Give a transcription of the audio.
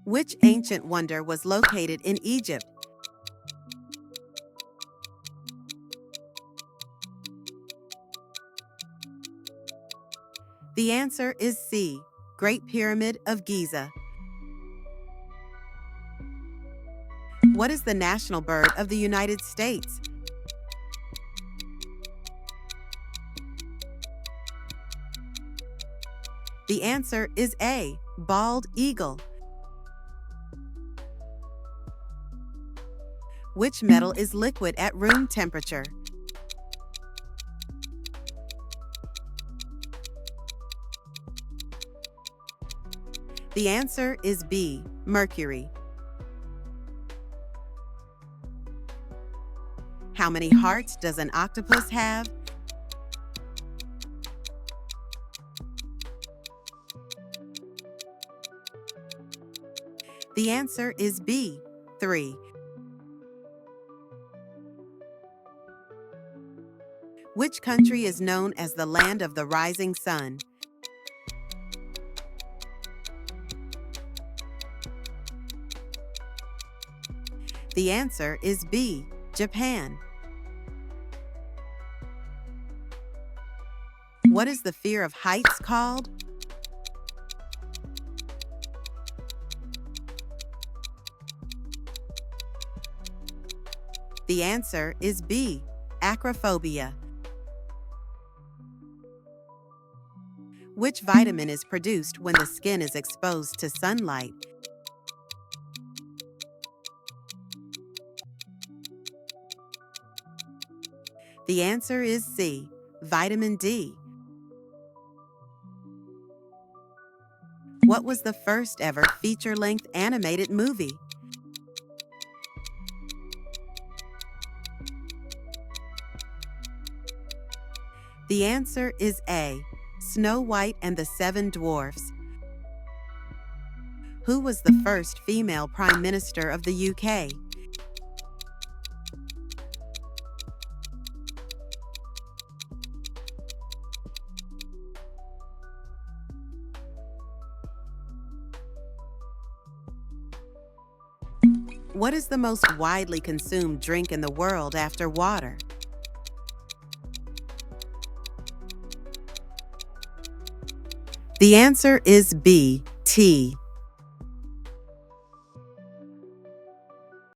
Which ancient wonder was located in Egypt? The answer is C, Great Pyramid of Giza. What is the national bird of the United States? The answer is A, bald eagle. Which metal is liquid at room temperature? The answer is B, mercury. How many hearts does an octopus have? The answer is B, 3. Which country is known as the land of the rising sun? The answer is B, Japan. What is the fear of heights called? The answer is B, acrophobia. Which vitamin is produced when the skin is exposed to sunlight? The answer is C, vitamin D. What was the first ever feature-length animated movie? The answer is A, Snow White and the Seven Dwarfs. Who was the first female Prime Minister of the UK? What is the most widely consumed drink in the world after water? The answer is B, tea.